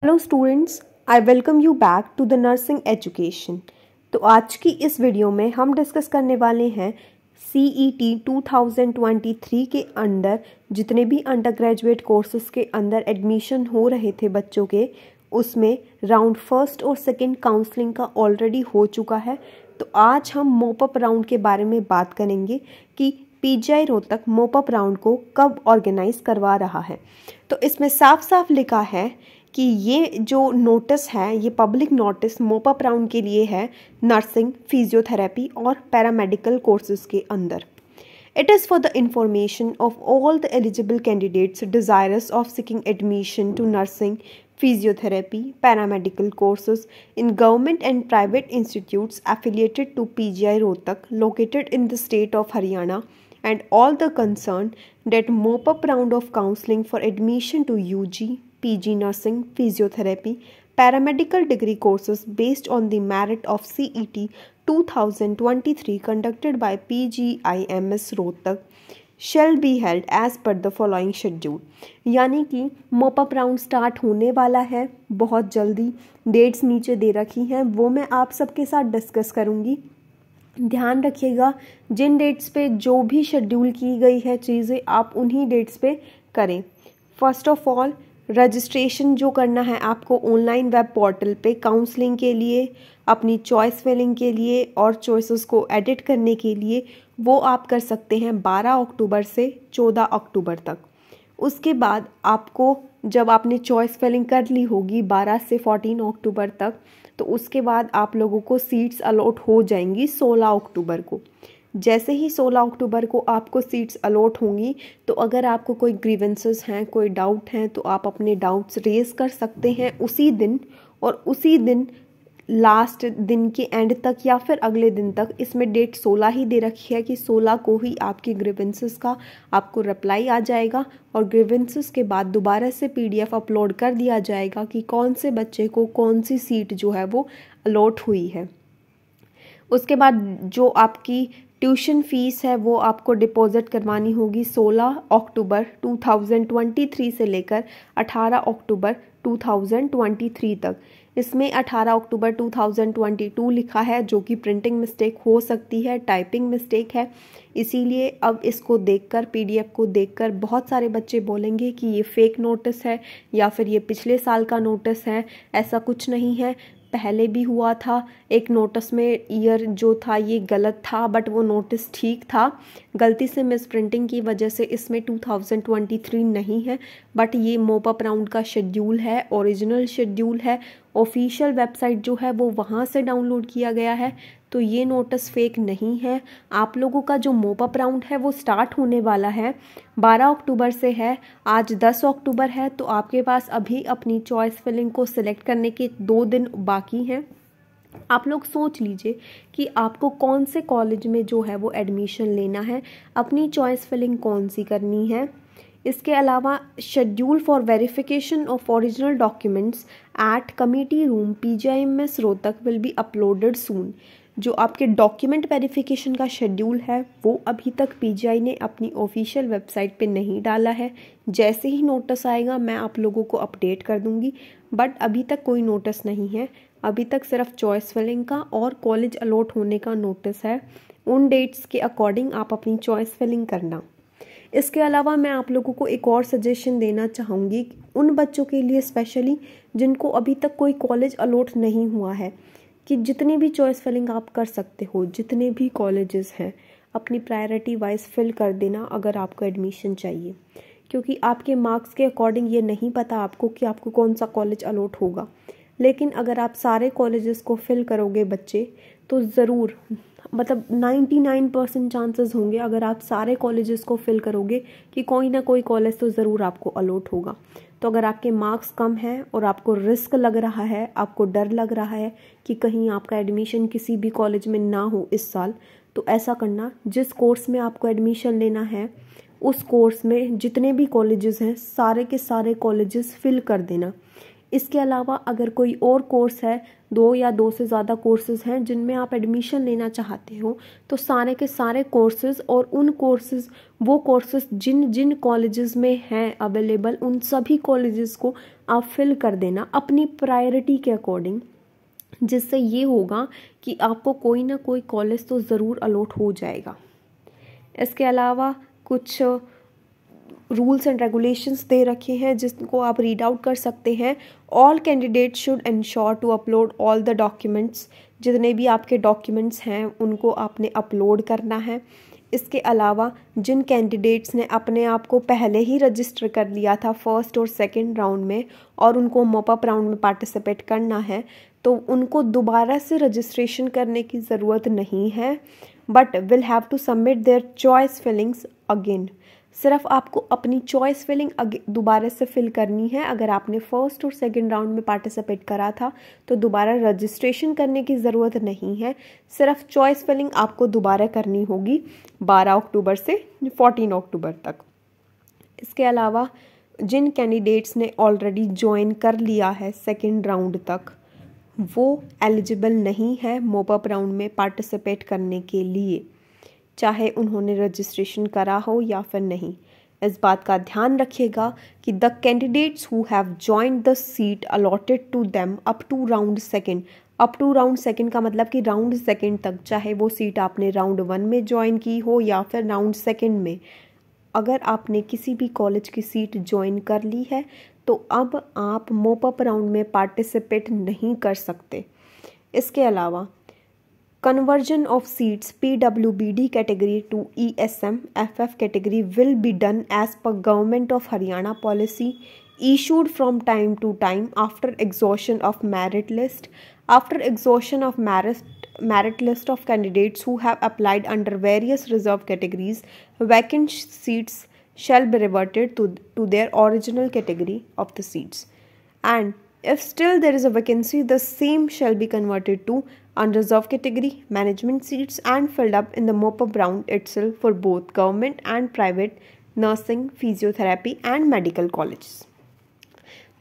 Hello students, I welcome you back to the nursing education. तो आज की इस वीडियो में हम डिस्कस करने वाले हैं CET 2023 के अंदर जितने भी अंडर ग्रेजुएट कोर्सेज के अंदर एडमिशन हो रहे थे बच्चों के, उसमें राउंड फर्स्ट और सेकंड काउंसलिंग का ऑलरेडी हो चुका है। तो आज हम मोपअप राउंड के बारे में बात करेंगे कि PGI रोहतक मोपअप राउंड को कब ऑर्गेनाइज करवा रहा है। तो इसमें साफ साफ लिखा है कि ये जो नोटिस है, ये पब्लिक नोटिस मोपअप राउंड के लिए है नर्सिंग, फिजियोथेरेपी और पैरामेडिकल कोर्सेज के अंदर। It is for the information of all the eligible candidates desirous of seeking admission to nursing, physiotherapy, paramedical courses in government and private institutes affiliated to PGI Rohtak located in the state of Haryana, and all the concerned that mop-up round of counselling for admission to UG, PG nursing, physiotherapy, paramedical degree courses based on the merit of CET 2023 conducted by PGIMS Rohtak shall be held as per the following schedule। यानी कि mop-up round start होने वाला है बहुत जल्दी। Dates नीचे दे रखी हैं, वो मैं आप सबके साथ डिस्कस करूँगी। ध्यान रखिएगा, जिन डेट्स पे जो भी शेड्यूल की गई है चीज़ें, आप उन्हीं डेट्स पे करें। फर्स्ट ऑफ ऑल, रजिस्ट्रेशन जो करना है आपको ऑनलाइन वेब पोर्टल पे काउंसलिंग के लिए, अपनी चॉइस फिलिंग के लिए और चॉइसेस को एडिट करने के लिए, वो आप कर सकते हैं 12 अक्टूबर से 14 अक्टूबर तक। उसके बाद आपको, जब आपने चॉइस फिलिंग कर ली होगी 12 से 14 अक्टूबर तक, तो उसके बाद आप लोगों को सीट्स अलॉट हो जाएंगी 16 अक्टूबर को। जैसे ही 16 अक्टूबर को आपको सीट्स अलॉट होंगी, तो अगर आपको कोई ग्रीवेंसेस हैं, कोई डाउट हैं, तो आप अपने डाउट्स रेज कर सकते हैं उसी दिन, और उसी दिन लास्ट दिन के एंड तक या फिर अगले दिन तक। इसमें डेट 16 ही दे रखी है कि 16 को ही आपकी ग्रीवेंसेस का आपको रिप्लाई आ जाएगा, और ग्रीवेंसेस के बाद दोबारा से PDF अपलोड कर दिया जाएगा कि कौन से बच्चे को कौन सी सीट जो है वो अलॉट हुई है। उसके बाद जो आपकी ट्यूशन फ़ीस है वो आपको डिपॉजिट करवानी होगी 16 अक्टूबर 2023 से लेकर 18 अक्टूबर 2023 तक। इसमें 18 अक्टूबर 2022 लिखा है, जो कि प्रिंटिंग मिस्टेक हो सकती है, टाइपिंग मिस्टेक है। इसीलिए अब इसको देखकर, PDF को देखकर बहुत सारे बच्चे बोलेंगे कि ये फेक नोटिस है या फिर ये पिछले साल का नोटिस है। ऐसा कुछ नहीं है, पहले भी हुआ था। एक नोटिस में ईयर जो था ये गलत था, बट वो नोटिस ठीक था। गलती से मिस प्रिंटिंग की वजह से इसमें 2023 नहीं है, बट ये मोपअप राउंड का शेड्यूल है, ओरिजिनल शेड्यूल है। ऑफिशियल वेबसाइट जो है वो वहाँ से डाउनलोड किया गया है, तो ये नोटिस फेक नहीं है। आप लोगों का जो मोपअप राउंड है वो स्टार्ट होने वाला है 12 अक्टूबर से है। आज 10 अक्टूबर है, तो आपके पास अभी अपनी चॉइस फिलिंग को सिलेक्ट करने के 2 दिन बाकी हैं। आप लोग सोच लीजिए कि आपको कौन से कॉलेज में जो है वो एडमिशन लेना है, अपनी चॉइस फिलिंग कौन सी करनी है। इसके अलावा schedule for verification of original documents at committee room PGIMS Rohtak will be uploaded soon. जो आपके डॉक्यूमेंट वेरिफिकेशन का शेड्यूल है वो अभी तक PGI ने अपनी ऑफिशियल वेबसाइट पे नहीं डाला है। जैसे ही नोटिस आएगा मैं आप लोगों को अपडेट कर दूंगी, बट अभी तक कोई नोटिस नहीं है। अभी तक सिर्फ चॉइस फिलिंग का और कॉलेज अलॉट होने का नोटिस है। उन डेट्स के अकॉर्डिंग आप अपनी चॉइस फिलिंग करना। इसके अलावा मैं आप लोगों को एक और सजेशन देना चाहूँगी उन बच्चों के लिए स्पेशली जिनको अभी तक कोई कॉलेज अलॉट नहीं हुआ है, कि जितनी भी चॉइस फिलिंग आप कर सकते हो, जितने भी कॉलेजेस हैं, अपनी प्रायोरिटी वाइज फिल कर देना अगर आपको एडमिशन चाहिए। क्योंकि आपके मार्क्स के अकॉर्डिंग ये नहीं पता आपको कि आपको कौन सा कॉलेज अलॉट होगा, लेकिन अगर आप सारे कॉलेजेस को फिल करोगे बच्चे, तो ज़रूर, मतलब 99% चांसेस होंगे अगर आप सारे कॉलेजेस को फिल करोगे कि कोई ना कोई कॉलेज तो ज़रूर आपको अलॉट होगा। तो अगर आपके मार्क्स कम हैं और आपको रिस्क लग रहा है, आपको डर लग रहा है कि कहीं आपका एडमिशन किसी भी कॉलेज में ना हो इस साल, तो ऐसा करना, जिस कोर्स में आपको एडमिशन लेना है उस कोर्स में जितने भी कॉलेजेस हैं सारे के सारे कॉलेजेस फिल कर देना। इसके अलावा अगर कोई और कोर्स है, 2 या 2 से ज़्यादा कोर्सेज़ हैं जिनमें आप एडमिशन लेना चाहते हो, तो सारे के सारे कोर्सेज़ और वो कोर्सेज़ जिन जिन कॉलेजेस में हैं अवेलेबल, उन सभी कॉलेजेस को आप फिल कर देना अपनी प्रायोरिटी के अकॉर्डिंग, जिससे ये होगा कि आपको कोई ना कोई कॉलेज तो ज़रूर अलॉट हो जाएगा। इसके अलावा कुछ रूल्स एंड रेगुलेशंस दे रखे हैं जिसको आप रीड आउट कर सकते हैं। All candidate should ensure to upload all the documents, जितने भी आपके डॉक्यूमेंट्स हैं उनको आपने अपलोड करना है। इसके अलावा जिन कैंडिडेट्स ने अपने आप को पहले ही रजिस्टर कर लिया था फर्स्ट और सेकंड राउंड में और उनको मॉपअप राउंड में पार्टिसिपेट करना है, तो उनको दोबारा से रजिस्ट्रेशन करने की ज़रूरत नहीं है, but will have to submit their choice fillings again. सिर्फ आपको अपनी चॉइस फिलिंग दोबारा से फिल करनी है। अगर आपने फर्स्ट और सेकंड राउंड में पार्टिसिपेट करा था तो दोबारा रजिस्ट्रेशन करने की ज़रूरत नहीं है, सिर्फ चॉइस फिलिंग आपको दोबारा करनी होगी 12 अक्टूबर से 14 अक्टूबर तक। इसके अलावा जिन कैंडिडेट्स ने ऑलरेडी ज्वाइन कर लिया है सेकंड राउंड तक, वो एलिजिबल नहीं है मॉपअप राउंड में पार्टिसिपेट करने के लिए, चाहे उन्होंने रजिस्ट्रेशन करा हो या फिर नहीं। इस बात का ध्यान रखिएगा कि the candidates who have joined the seat allotted to them up to round second का मतलब कि राउंड सेकंड तक, चाहे वो सीट आपने राउंड 1 में ज्वाइन की हो या फिर राउंड सेकंड में, अगर आपने किसी भी कॉलेज की सीट ज्वाइन कर ली है तो अब आप मॉपअप राउंड में पार्टिसिपेट नहीं कर सकते। इसके अलावा conversion of seats PWBD category to ESM FF category will be done as per Government of Haryana policy issued from time to time after exhaustion of merit list. After exhaustion of merit list of candidates who have applied under various reserved categories, vacant seats shall be reverted to their original category of the seats. And if still there is a vacancy, the same shall be converted to unreserved category management seats and filled up in the mop-up round itself for both government and private nursing, physiotherapy and medical colleges.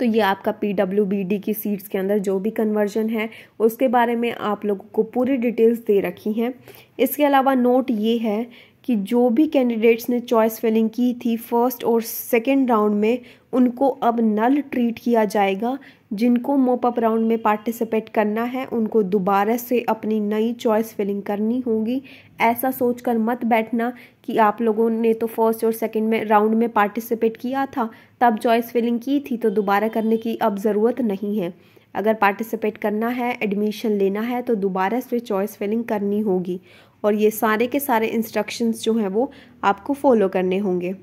तो ये आपका PWBD की seats के अंदर जो भी conversion है उसके बारे में आप लोगों को पूरी डिटेल्स दे रखी हैं। इसके अलावा नोट ये है कि जो भी कैंडिडेट्स ने चॉइस फिलिंग की थी फर्स्ट और सेकंड राउंड में, उनको अब नल ट्रीट किया जाएगा। जिनको मॉपअप राउंड में पार्टिसिपेट करना है उनको दोबारा से अपनी नई चॉइस फिलिंग करनी होगी। ऐसा सोचकर मत बैठना कि आप लोगों ने तो फर्स्ट और सेकंड में राउंड में पार्टिसिपेट किया था, तब चॉइस फिलिंग की थी तो दोबारा करने की अब ज़रूरत नहीं है। अगर पार्टिसिपेट करना है, एडमिशन लेना है, तो दोबारा से चॉइस फिलिंग करनी होगी और ये सारे के सारे इंस्ट्रक्शंस जो हैं वो आपको फॉलो करने होंगे।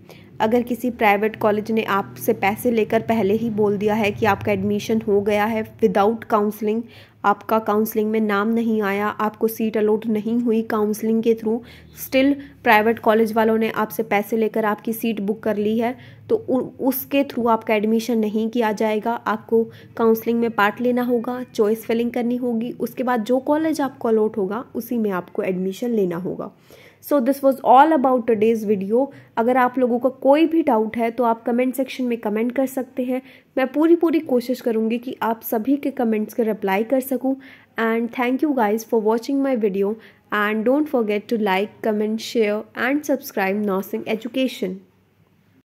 अगर किसी प्राइवेट कॉलेज ने आपसे पैसे लेकर पहले ही बोल दिया है कि आपका एडमिशन हो गया है विदाउट काउंसलिंग, आपका काउंसलिंग में नाम नहीं आया, आपको सीट अलॉट नहीं हुई काउंसलिंग के थ्रू, स्टिल प्राइवेट कॉलेज वालों ने आपसे पैसे लेकर आपकी सीट बुक कर ली है, तो उसके थ्रू आपका एडमिशन नहीं किया जाएगा। आपको काउंसलिंग में पार्ट लेना होगा, चॉइस फिलिंग करनी होगी, उसके बाद जो कॉलेज आपको अलॉट होगा उसी में आपको एडमिशन लेना होगा। So this was all about today's video. अगर आप लोगों का कोई भी डाउट है तो आप कमेंट सेक्शन में कमेंट कर सकते हैं। मैं पूरी कोशिश करूँगी कि आप सभी के कमेंट्स के रिप्लाई कर सकूँ। And thank you guys for watching my video and don't forget to like, comment, share and subscribe nursing education.